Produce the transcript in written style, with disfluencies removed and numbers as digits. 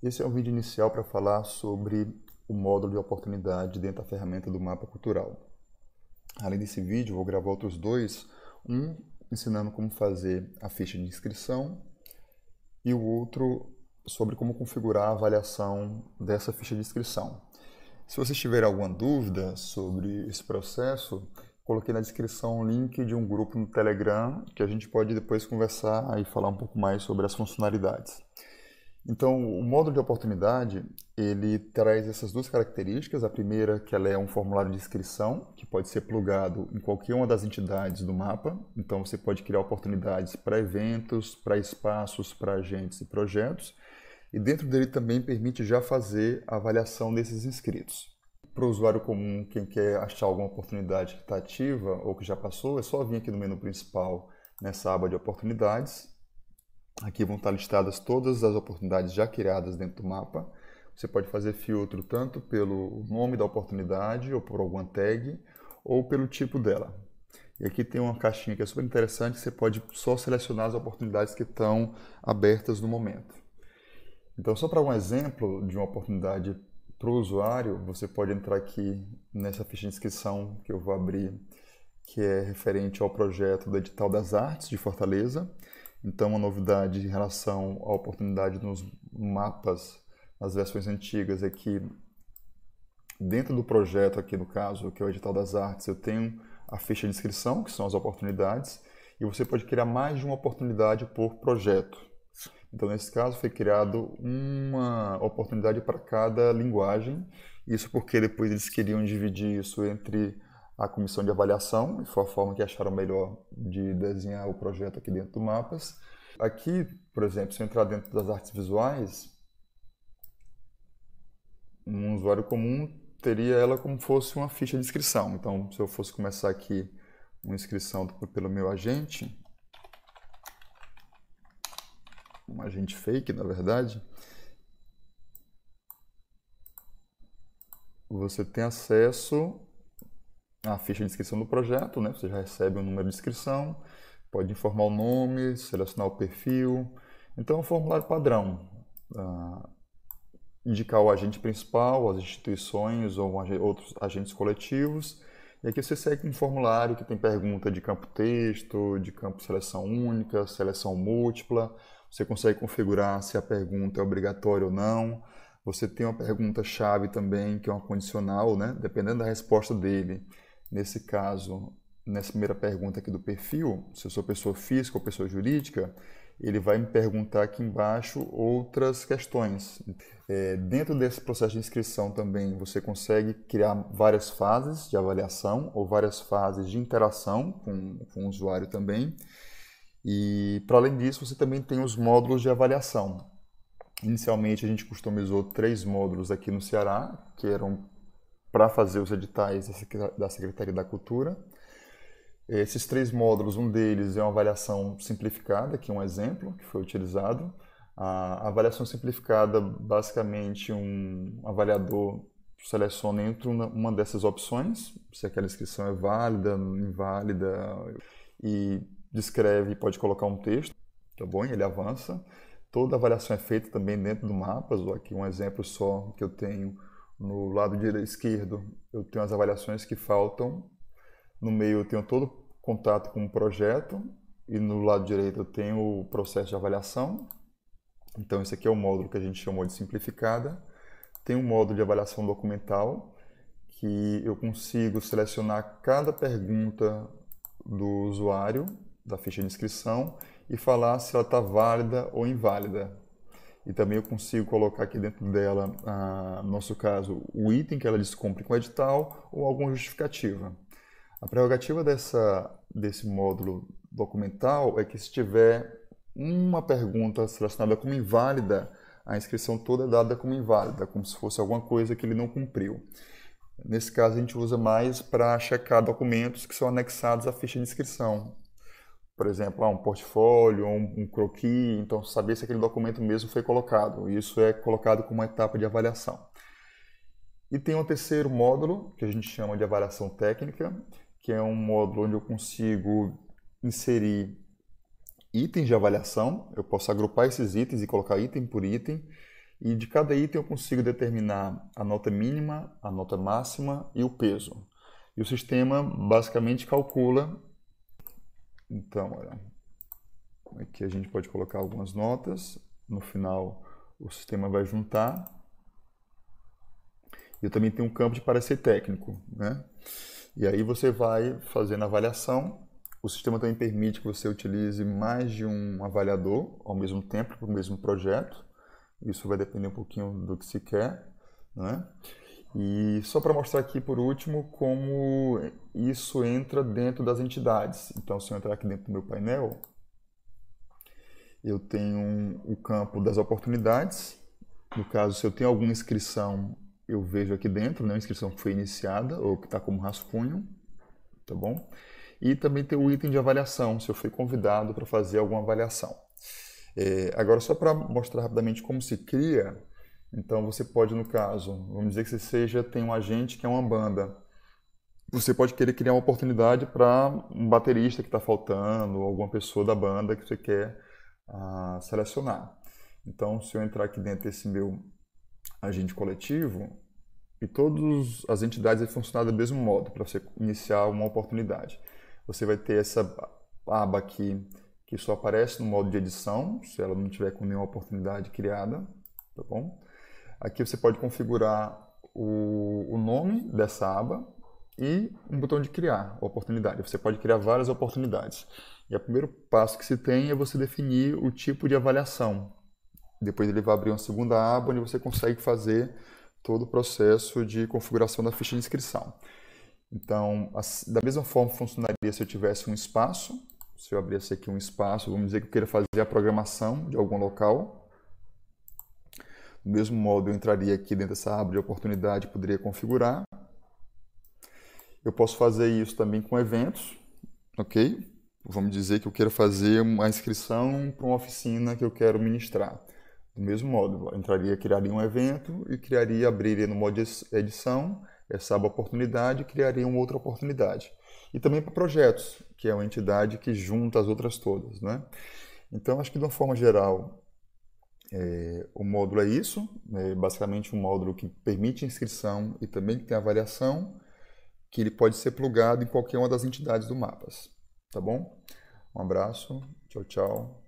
Esse é um vídeo inicial para falar sobre o módulo de oportunidade dentro da ferramenta do mapa cultural. Além desse vídeo, vou gravar outros dois, um ensinando como fazer a ficha de inscrição e o outro sobre como configurar a avaliação dessa ficha de inscrição. Se vocês tiverem alguma dúvida sobre esse processo, coloquei na descrição um link de um grupo no Telegram que a gente pode depois conversar e falar um pouco mais sobre as funcionalidades. Então, o módulo de oportunidade, ele traz essas duas características. A primeira, que ela é um formulário de inscrição, que pode ser plugado em qualquer uma das entidades do mapa. Então, você pode criar oportunidades para eventos, para espaços, para agentes e projetos. E dentro dele também permite já fazer a avaliação desses inscritos. Para o usuário comum, quem quer achar alguma oportunidade que está ativa ou que já passou, é só vir aqui no menu principal, nessa aba de oportunidades. Aqui vão estar listadas todas as oportunidades já criadas dentro do mapa. Você pode fazer filtro tanto pelo nome da oportunidade, ou por alguma tag, ou pelo tipo dela. E aqui tem uma caixinha que é super interessante, que você pode só selecionar as oportunidades que estão abertas no momento. Então, só para um exemplo de uma oportunidade para o usuário, você pode entrar aqui nessa ficha de inscrição que eu vou abrir, que é referente ao projeto do Edital das Artes de Fortaleza. Então, uma novidade em relação à oportunidade nos mapas, nas versões antigas, é que dentro do projeto aqui, no caso, que é o Edital das Artes, eu tenho a ficha de inscrição, que são as oportunidades, e você pode criar mais de uma oportunidade por projeto. Então, nesse caso, foi criado uma oportunidade para cada linguagem. Isso porque depois eles queriam dividir isso entre a comissão de avaliação, e foi a forma que acharam melhor de desenhar o projeto aqui dentro do Mapas. Aqui, por exemplo, se eu entrar dentro das artes visuais, um usuário comum teria ela como fosse uma ficha de inscrição. Então, se eu fosse começar aqui uma inscrição pelo meu agente, um agente fake, na verdade, você tem acesso à ficha de inscrição do projeto, né? Você já recebe um número de inscrição, pode informar o nome, selecionar o perfil. Então é um formulário padrão. Indicar o agente principal, as instituições ou outros agentes coletivos. E aqui você segue um formulário que tem pergunta de campo texto, de campo seleção única, seleção múltipla. Você consegue configurar se a pergunta é obrigatória ou não. Você tem uma pergunta-chave também, que é uma condicional, né? Dependendo da resposta dele. Nesse caso, nessa primeira pergunta aqui do perfil, se eu sou pessoa física ou pessoa jurídica, ele vai me perguntar aqui embaixo outras questões. Dentro desse processo de inscrição também você consegue criar várias fases de avaliação ou várias fases de interação com o usuário também. E, para além disso, você também tem os módulos de avaliação. Inicialmente, a gente customizou 3 módulos aqui no Ceará, que eram para fazer os editais da Secretaria da Cultura. Esses 3 módulos, um deles é uma avaliação simplificada, que é um exemplo que foi utilizado. A avaliação simplificada, basicamente, um avaliador seleciona entre uma dessas opções, se aquela inscrição é válida, inválida, e descreve, pode colocar um texto, tá bom? E ele avança. Toda avaliação é feita também dentro do Mapas. Aqui um exemplo só que eu tenho no lado esquerdo, eu tenho as avaliações que faltam. No meio eu tenho todo o contato com o projeto e no lado direito eu tenho o processo de avaliação. Então esse aqui é o módulo que a gente chamou de simplificada. Tem um módulo de avaliação documental que eu consigo selecionar cada pergunta do usuário, da ficha de inscrição, e falar se ela está válida ou inválida. E também eu consigo colocar aqui dentro dela, no nosso caso, o item que ela descumpre com o edital ou alguma justificativa. A prerrogativa desse módulo documental é que se tiver uma pergunta selecionada como inválida, a inscrição toda é dada como inválida, como se fosse alguma coisa que ele não cumpriu. Nesse caso, a gente usa mais para checar documentos que são anexados à ficha de inscrição. Por exemplo, um portfólio, um croquis, então saber se aquele documento mesmo foi colocado. Isso é colocado como uma etapa de avaliação. E tem um terceiro módulo, que a gente chama de avaliação técnica, que é um módulo onde eu consigo inserir itens de avaliação. Eu posso agrupar esses itens e colocar item por item. E de cada item eu consigo determinar a nota mínima, a nota máxima e o peso. E o sistema basicamente calcula. Então, olha, aqui a gente pode colocar algumas notas. No final, o sistema vai juntar. Eu também tenho um campo de parecer técnico, né? E aí você vai fazendo a avaliação. O sistema também permite que você utilize mais de um avaliador ao mesmo tempo para o mesmo projeto. Isso vai depender um pouquinho do que se quer, né? E só para mostrar aqui por último como isso entra dentro das entidades. Então, se eu entrar aqui dentro do meu painel, eu tenho o campo das oportunidades. No caso, se eu tenho alguma inscrição, eu vejo aqui dentro, né, a inscrição que foi iniciada ou que está como rascunho, tá bom? E também tem o item de avaliação, se eu fui convidado para fazer alguma avaliação. Agora, só para mostrar rapidamente como se cria, então você pode, no caso, vamos dizer que você tem um agente que é uma banda. Você pode querer criar uma oportunidade para um baterista que está faltando, ou alguma pessoa da banda que você quer selecionar. Então, se eu entrar aqui dentro desse meu agente coletivo, e todas as entidades vão funcionar do mesmo modo para você iniciar uma oportunidade. Você vai ter essa aba aqui que só aparece no modo de edição, se ela não tiver com nenhuma oportunidade criada, tá bom? Aqui você pode configurar o nome dessa aba e um botão de criar oportunidade. Você pode criar várias oportunidades. E o primeiro passo que se tem é você definir o tipo de avaliação. Depois ele vai abrir uma segunda aba onde você consegue fazer todo o processo de configuração da ficha de inscrição. Então, da mesma forma funcionaria se eu tivesse um espaço. Se eu abrisse aqui um espaço, vamos dizer que eu queira fazer a programação de algum local. Do mesmo modo, eu entraria aqui dentro dessa aba de oportunidade e poderia configurar. Eu posso fazer isso também com eventos, ok? Vamos dizer que eu quero fazer uma inscrição para uma oficina que eu quero ministrar. Do mesmo modo, eu criaria um evento e abriria no modo de edição essa aba oportunidade e criaria uma outra oportunidade. E também para projetos, que é uma entidade que junta as outras todas, né? Então, acho que de uma forma geral, o módulo é isso, basicamente um módulo que permite inscrição e também que tem avaliação, que ele pode ser plugado em qualquer uma das entidades do Mapas, tá bom? Um abraço, tchau, tchau.